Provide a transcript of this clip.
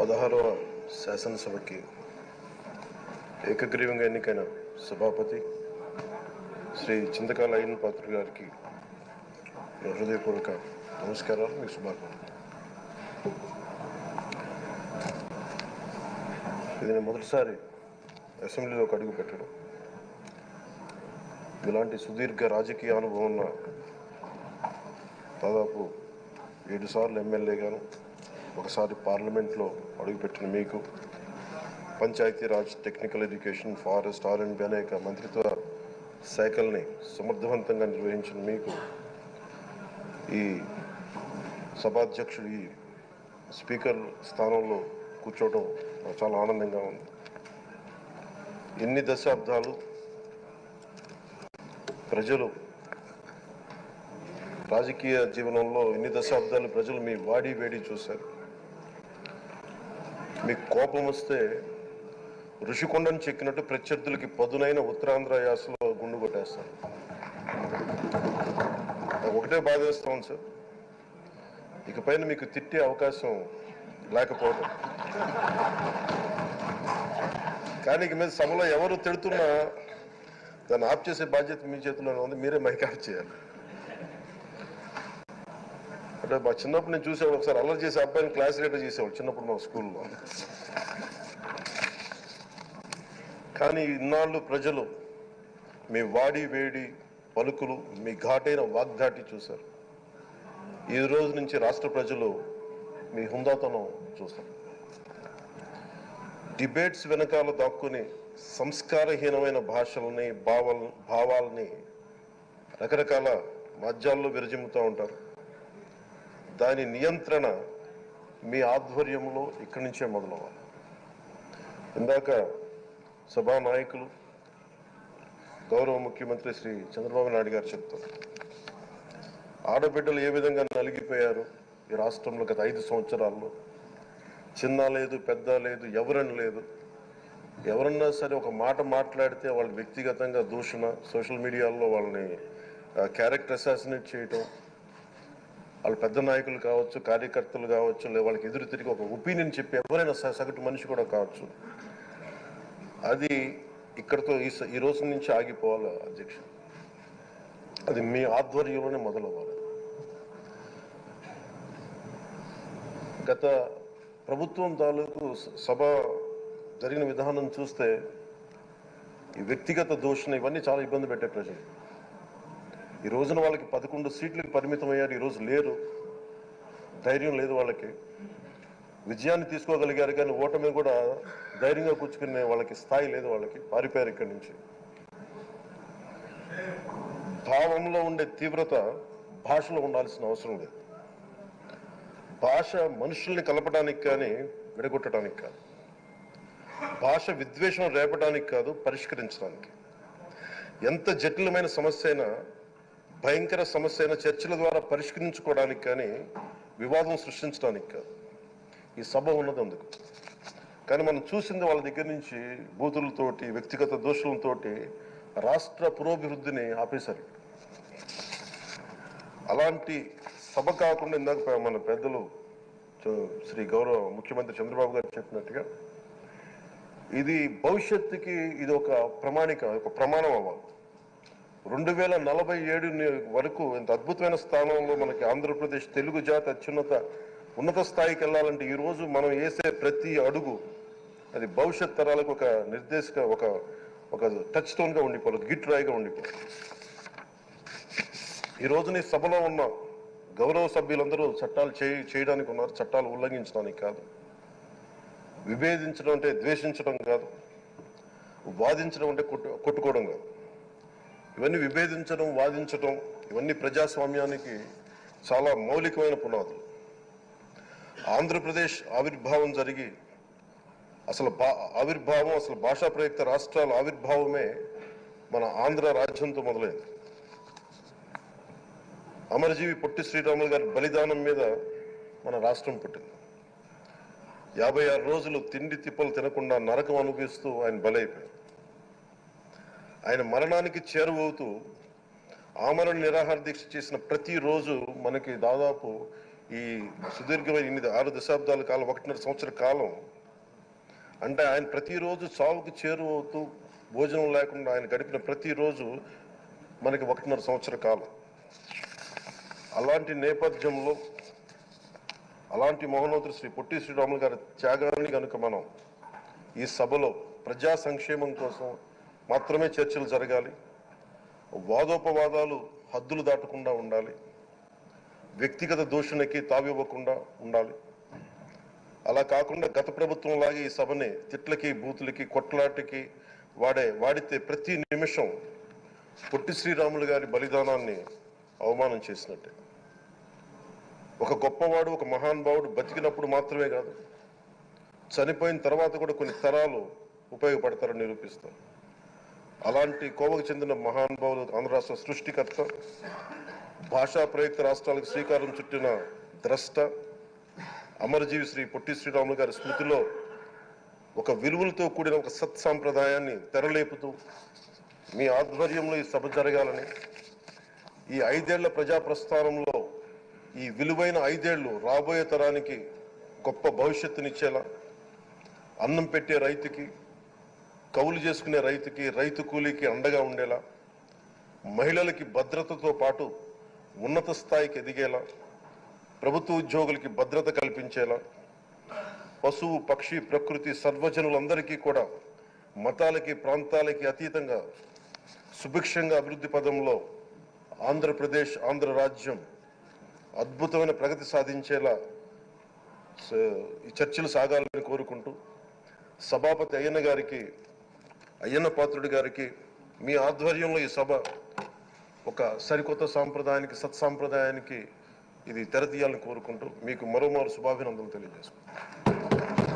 16వ శాసనసభకి ఏకగ్రీవంగా ఎన్నికైన సభాపతి శ్రీ చింతకాయల అయ్యన్న పాత్రుడు గారికి హృదయపూర్వక నమస్కారాలు, మీకు శుభాకాంక్షలు. ఇది నేను మొదటిసారి అసెంబ్లీలోకి అడుగు పెట్టడం. ఇలాంటి సుదీర్ఘ రాజకీయ అనుభవం ఉన్న దాదాపు 7 సార్లు ఎమ్మెల్యేగాను, ఒకసారి పార్లమెంట్లో అడుగుపెట్టిన మీకు, పంచాయతీరాజ్, టెక్నికల్ ఎడ్యుకేషన్, ఫారెస్ట్, ఆర్ఎండ్బి అనేక మంత్రిత్వ శాఖల్ని సమర్థవంతంగా నిర్వహించిన మీకు ఈ సభాధ్యక్షుడు, ఈ స్పీకర్ స్థానంలో కూర్చోవడం నాకు చాలా ఆనందంగా ఉంది. ఎన్ని దశాబ్దాలు ప్రజలు రాజకీయ జీవనంలో, ఎన్ని దశాబ్దాలు ప్రజలు మీ వాడి వేడి చూశారు. మీకు కోపం వస్తే ఋషికొండను చెక్కినట్టు ప్రత్యర్థులకి పదునైన ఉత్తరాంధ్ర యాసలో గుండు కొట్టేస్తారు. నాకు ఒకటే బాధేస్తాం సార్, ఇకపైన మీకు తిట్టే అవకాశం లేకపోవడం. కానీ ఇక మీద సభలో ఎవరు తిడుతున్నా దాన్ని ఆఫ్ చేసే బాధ్యత మీ చేతిలోనే ఉంది. మీరే మైక్ ఆఫ్ చేయాలి. అంటే మా చిన్నప్పుడు నేను చూసేవాడు, ఒకసారి అల్లరి చేసే అబ్బాయిని క్లాస్ లీడర్ చేసేవాడు చిన్నప్పుడు మా స్కూల్లో. కానీ ఇన్నాళ్ళు ప్రజలు మీ వాడి వేడి పలుకులు, మీ ఘాటైన వాగ్దాటి చూశారు. ఈ రోజు నుంచి రాష్ట్ర ప్రజలు మీ హుందాతనం చూస్తారు. డిబేట్స్ వెనకాల దాక్కుని సంస్కారహీనమైన భాషల్ని, భావాల్ని రకరకాల మాధ్యాల్లో విరజిమ్ముతూ ఉంటారు. దాని నియంత్రణ మీ ఆధ్వర్యంలో ఇక్కడి నుంచే మొదలవ్వాలి. ఇందాక సభానాయకులు, గౌరవ ముఖ్యమంత్రి శ్రీ చంద్రబాబు నాయుడు గారు చెప్తారు, ఆడబిడ్డలు ఏ విధంగా నలిగిపోయారు ఈ రాష్ట్రంలో గత 5 సంవత్సరాల్లో. చిన్న లేదు, పెద్ద లేదు, ఎవరని లేదు. ఎవరన్నా సరే ఒక మాట మాట్లాడితే వాళ్ళు వ్యక్తిగతంగా దూషణ, సోషల్ మీడియాలో వాళ్ళని క్యారెక్టర్ అసాసినేట్ చేయటం, వాళ్ళు పెద్ద నాయకులు కావచ్చు, కార్యకర్తలు కావచ్చు, లేదా వాళ్ళకి ఎదురు తిరిగి ఒక ఒపీనియన్ చెప్పి ఎవరైనా సగటు మనిషి కూడా కావచ్చు, అది ఇక్కడతో ఈ రోజు నుంచి ఆగిపోవాలి అధ్యక్ష. అది మీ ఆధ్వర్యంలోనే మొదలవ్వాలి. గత ప్రభుత్వం తాలూకు సభ జరిగిన విధానం చూస్తే ఈ వ్యక్తిగత దూషణ ఇవన్నీ చాలా ఇబ్బంది పెట్టే ప్రజలు. ఈ రోజున వాళ్ళకి 11 సీట్లకు పరిమితం అయ్యారు, ఈరోజు లేరు, ధైర్యం లేదు వాళ్ళకి. విజయాన్ని తీసుకోగలిగారు కానీ ఓటమి కూడా ధైర్యంగా కూర్చుకునే వాళ్ళకి స్థాయి లేదు, వాళ్ళకి పారిపోయారు ఇక్కడి నుంచి. భావంలో ఉండే తీవ్రత భాషలో ఉండాల్సిన అవసరం లేదు. భాష మనుషుల్ని కలపడానికి కానీ విడగొట్టడానికి కాదు. భాష విద్వేషం రేపడానికి కాదు, పరిష్కరించడానికి. ఎంత జటిలమైన సమస్య అయినా, భయంకర సమస్య అయినా చర్చల ద్వారా పరిష్కరించుకోవడానికి కానీ వివాదం సృష్టించడానికి కాదు. ఈ సభ ఉన్నది అందుకు. కానీ మనం చూసింది వాళ్ళ దగ్గర నుంచి బూతులతోటి, వ్యక్తిగత దోషులతోటి రాష్ట్ర పురోభివృద్ధిని ఆపేశారు. అలాంటి సభ కాకుండా ఇందాక మన పెద్దలు శ్రీ గౌరవ ముఖ్యమంత్రి చంద్రబాబు గారు చెప్పినట్టుగా ఇది భవిష్యత్తుకి ఇది ఒక ప్రమాణం అవ్వాలి. 2047 వరకు ఇంత అద్భుతమైన స్థానంలో మనకి ఆంధ్రప్రదేశ్ తెలుగు జాతి ఉన్నత స్థాయికి వెళ్ళాలంటే ఈరోజు మనం వేసే ప్రతి అడుగు అది భవిష్యత్ తరాలకు ఒక నిర్దేశక, ఒక టచ్ స్టోన్గా ఉండిపోవాలి, గిట్ రాయిగా ఉండిపోవాలి. ఈ రోజున ఈ సభలో ఉన్న గౌరవ సభ్యులందరూ చట్టాలు చేయడానికి ఉన్నారు, చట్టాలు ఉల్లంఘించడానికి కాదు. విభేదించడం అంటే ద్వేషించడం కాదు, వాదించడం అంటే కొట్టుకోవడం కాదు. ఇవన్నీ విభేదించడం, వాదించడం ఇవన్నీ ప్రజాస్వామ్యానికి చాలా మౌలికమైన పునాదులు. ఆంధ్రప్రదేశ్ ఆవిర్భావం జరిగి అసలు భాషా ప్రయుక్త రాష్ట్రాల ఆవిర్భావమే మన ఆంధ్ర రాజ్యంతో మొదలైంది. అమరజీవి పొట్టి శ్రీరాములు గారి బలిదానం మీద మన రాష్ట్రం పుట్టింది. 56 రోజులు తిండి తిప్పలు తినకుండా నరకం అనుభవిస్తూ ఆయన బలైపోయారు. ఆయన మరణానికి చేరువవుతూ ఆమరణ నిరాహార దీక్ష చేసిన ప్రతిరోజు మనకి దాదాపు ఈ సుదీర్ఘమైన 6 దశాబ్దాల కాలం 1.5 సంవత్సర కాలం అంటే ఆయన ప్రతిరోజు చావుకు చేరువవుతూ భోజనం లేకుండా ఆయన గడిపిన ప్రతిరోజు మనకి 1.5 సంవత్సర కాలం. అలాంటి నేపథ్యంలో అలాంటి మహోన్నతుడు శ్రీ పొట్టి శ్రీరాములు గారి త్యాగాన్ని కనుక మనం ఈ సభలో ప్రజా సంక్షేమం కోసం మాత్రమే చర్చలు జరగాలి, వాదోపవాదాలు హద్దులు దాటకుండా ఉండాలి, వ్యక్తిగత దూషణకి తావివ్వకుండా ఉండాలి. అలా కాకుండా గత ప్రభుత్వం లాగే ఈ సభని తిట్లకి బూతులకి కొట్లాటికి వాడితే ప్రతి నిమిషం పొట్టి శ్రీరాములు గారి బలిదానాన్ని అవమానం చేసినట్టే. ఒక గొప్పవాడు ఒక మహానుభావుడు బతికినప్పుడు మాత్రమే కాదు, చనిపోయిన తర్వాత కూడా కొన్ని తరాలు ఉపయోగపడతారని నిరూపిస్తారు. అలాంటి కోవకు చెందిన మహానుభావులు ఆంధ్ర రాష్ట్ర సృష్టికర్త, భాషా ప్రయుక్త రాష్ట్రాలకు శ్రీకారం చుట్టిన ద్రష్ట, అమరజీవి శ్రీ పొట్టి శ్రీరాములు గారి స్మృతిలో ఒక విలువలతో కూడిన ఒక సత్సాంప్రదాయాన్ని తెరలేపుతూ మీ ఆధ్వర్యంలో ఈ సభ జరగాలని, ఈ 5 ఏళ్ల ప్రజా ప్రస్థానంలో ఈ విలువైన 5 ఏళ్లు రాబోయే తరానికి గొప్ప భవిష్యత్తునిచ్చేలా, అన్నం పెట్టే రైతుకి, కౌలు చేసుకునే రైతుకి, రైతు కూలీకి అండగా ఉండేలా, మహిళలకి భద్రతతో పాటు ఉన్నత స్థాయికి ఎదిగేలా, ప్రభుత్వ ఉద్యోగులకి భద్రత కల్పించేలా, పశువు పక్షి ప్రకృతి సర్వజనులందరికీ కూడా మతాలకి ప్రాంతాలకి అతీతంగా సుభిక్షంగా అభివృద్ధి పదంలో ఆంధ్రప్రదేశ్ ఆంధ్ర రాజ్యం అద్భుతమైన ప్రగతి సాధించేలా ఈ చర్చలు సాగాలని కోరుకుంటూ, సభాపతి అయ్యన్న పాత్రుడి గారికి మీ ఆధ్వర్యంలో ఈ సభ ఒక సరికొత్త సాంప్రదాయానికి సత్సాంప్రదాయానికి ఇది తెరతీయాలని కోరుకుంటూ మీకు మరోమారు శుభాభినందనలు తెలియజేసుకుంటాను.